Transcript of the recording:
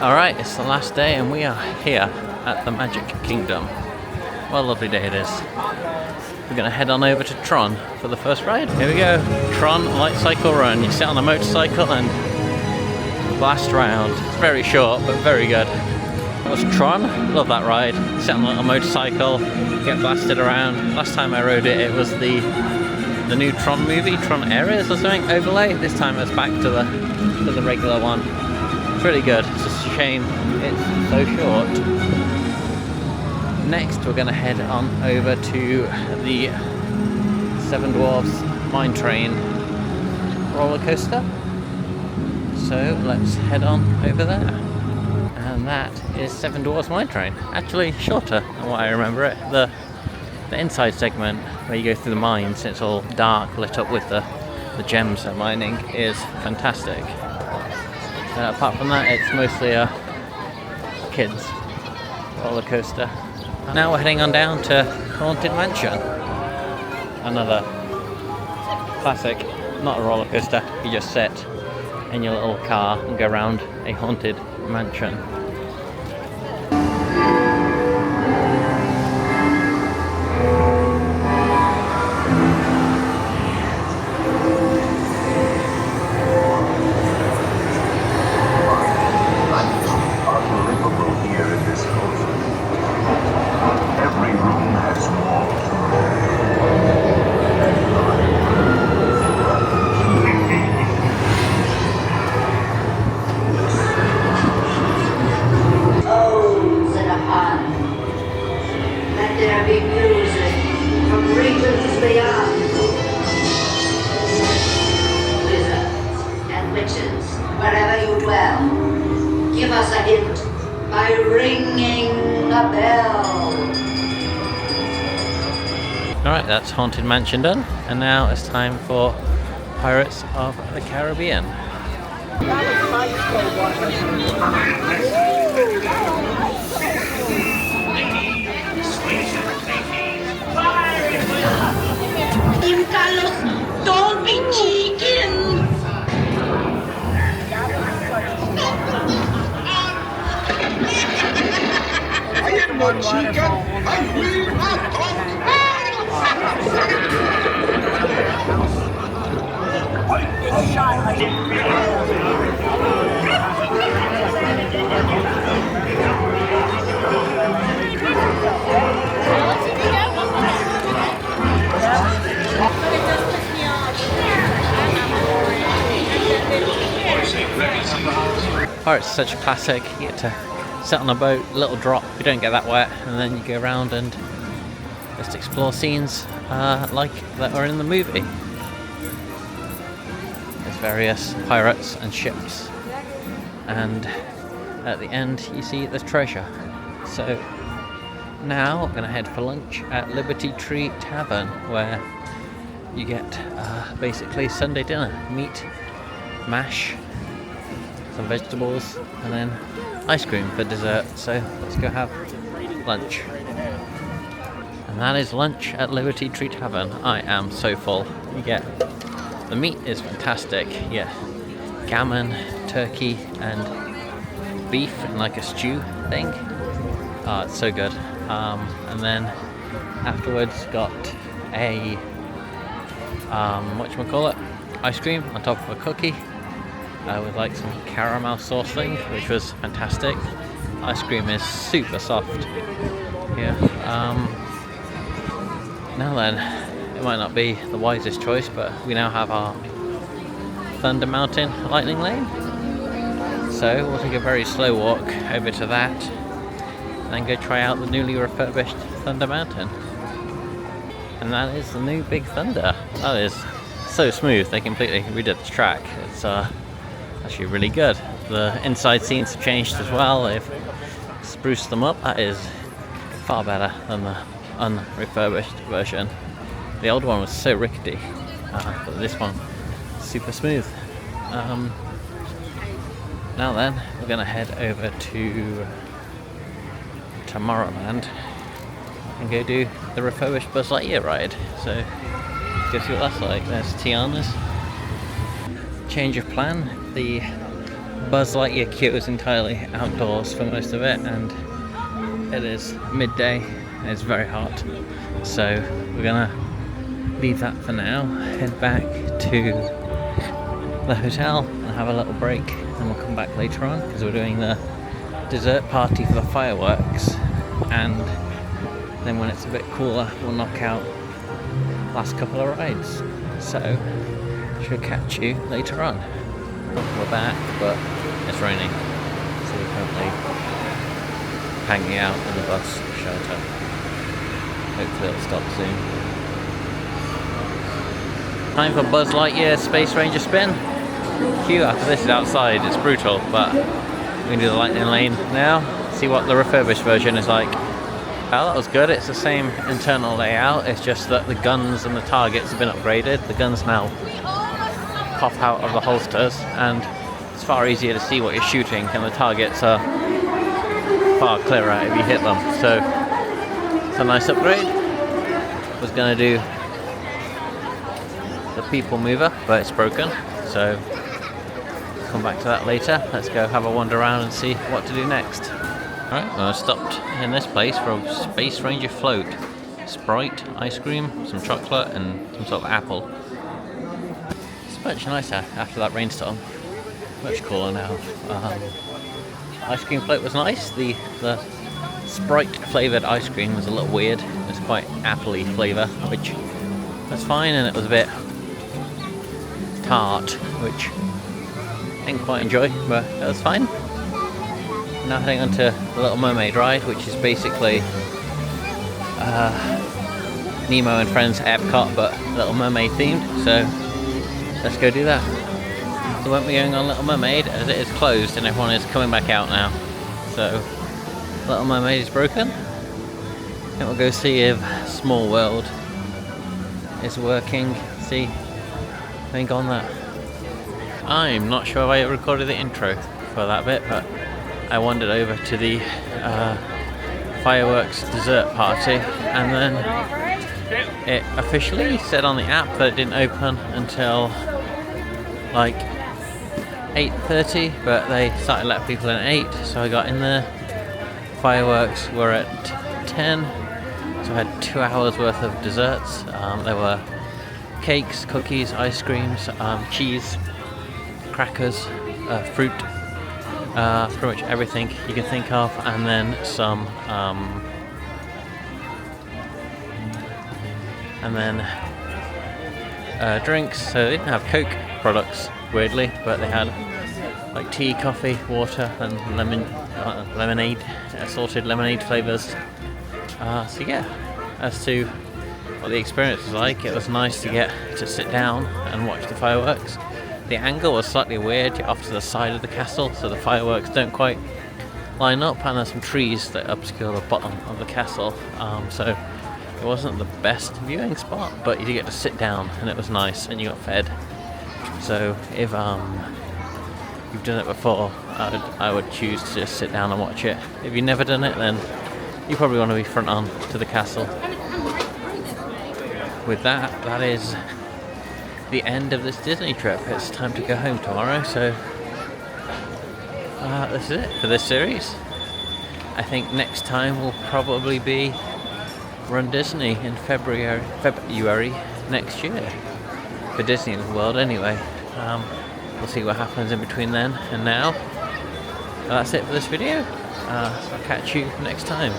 Alright, it's the last day and we are here at the Magic Kingdom. What a lovely day it is. We're going to head on over to Tron for the first ride. Here we go, Tron Light Cycle Run. You sit on a motorcycle and blast around. It's very short but very good. That was Tron, love that ride. Sit on a little motorcycle, get blasted around. Last time I rode it, it was the new Tron movie, Tron Ares or something overlay. This time it's back to the regular one. It's really good. It's just a shame it's so short. Next we're going to head on over to the Seven Dwarfs Mine Train roller coaster. So let's head on over there. And that is Seven Dwarfs Mine Train. Actually shorter than what I remember it. The inside segment where you go through the mines, it's all dark, lit up with the gems they're mining, is fantastic. Apart from that, it's mostly a kids roller coaster. Now we're heading on down to Haunted Mansion. Another classic, not a roller coaster. You just sit in your little car and go around a haunted mansion. Give us a hint by ringing a bell. Alright, that's Haunted Mansion done, and now it's time for Pirates of the Caribbean. Team Carlos, don't be cheeky. Chicken, I will not Pirates is such a classic. You get to sit on a boat, little drop, you don't get that wet, and then you go around and just explore scenes like that are in the movie. There's various pirates and ships, and at the end you see the treasure. So now I'm going to head for lunch at Liberty Tree Tavern, where you get basically Sunday dinner, meat, mash, some vegetables, and then ice cream for dessert. So let's go have lunch. And that is lunch at Liberty Tree Tavern. I am so full. You get, the meat is fantastic. Yeah, gammon, turkey, and beef in like a stew thing. Oh, it's so good. And then afterwards got a whatchamacallit, ice cream on top of a cookie. With like some caramel sauce thing, which was fantastic. Ice cream is super soft. Yeah. Now then, it might not be the wisest choice, but we now have our Thunder Mountain Lightning Lane. So we'll take a very slow walk over to that, and then go try out the newly refurbished Thunder Mountain. And that is the new Big Thunder. That is so smooth. They completely redid the track. It's actually really good. The inside scenes have changed as well. They've spruced them up. That is far better than the unrefurbished version. The old one was so rickety, but this one super smooth. Now then, we're going to head over to Tomorrowland and go do the refurbished Buzz Lightyear ride. So go see what that's like. There's Tiana's. Change of plan. The Buzz Lightyear queue is entirely outdoors for most of it, and it is midday and it's very hot. So we're gonna leave that for now, head back to the hotel and have a little break, and we'll come back later on because we're doing the dessert party for the fireworks, and then when it's a bit cooler we'll knock out last couple of rides. So she'll catch you later on. We're back, but it's raining, so we're currently hanging out in the bus shelter. Hopefully it'll stop soon. Time for Buzz Lightyear Space Ranger spin. Queue after this is outside, it's brutal, but we can do the lightning lane now, see what the refurbished version is like. Well, that was good. It's the same internal layout, it's just that the guns and the targets have been upgraded. The guns now pop out of the holsters and it's far easier to see what you're shooting, and the targets are far clearer if you hit them. So it's a nice upgrade. I was going to do the people mover, but it's broken, so come back to that later. Let's go have a wander around and see what to do next. Alright, well, I stopped in this place for a Space Ranger float. Sprite, ice cream, some chocolate and some sort of apple. It's much nicer after that rainstorm. Much cooler now. Ice cream float was nice. The Sprite flavoured ice cream was a little weird. It's quite apple-y flavour, which was fine, and it was a bit tart, which I didn't quite enjoy, but it was fine. Now heading on to the Little Mermaid ride, which is basically Nemo and Friends Epcot, but Little Mermaid themed, so let's go do that. So we won't be going on Little Mermaid as it is closed and everyone is coming back out now. So Little Mermaid is broken. And we'll go see if Small World is working. See, I think on that. I'm not sure if I recorded the intro for that bit, but I wandered over to the fireworks dessert party, and then it officially said on the app that it didn't open until like 8:30, but they started letting people in at 8, so I got in there. Fireworks were at 10, so I had 2 hours worth of desserts. There were cakes, cookies, ice creams, cheese, crackers, fruit, pretty much everything you can think of, and then some drinks. So they didn't have Coke products, weirdly, but they had like tea, coffee, water, and lemonade, assorted lemonade flavors. So yeah, as to what the experience was like, it was nice to get to sit down and watch the fireworks. The angle was slightly weird. You're off to the side of the castle, so the fireworks don't quite line up, and there's some trees that obscure the bottom of the castle, so it wasn't the best viewing spot, but you did get to sit down and it was nice, and you got fed. So if you've done it before, I would choose to just sit down and watch it. If you've never done it, then you probably want to be front on to the castle. With that, that is the end of this Disney trip. It's time to go home tomorrow, so this is it for this series. I think next time will probably be Run Disney in February next year, for Disney World anyway. We'll see what happens in between then and now. That's it for this video. I'll catch you next time.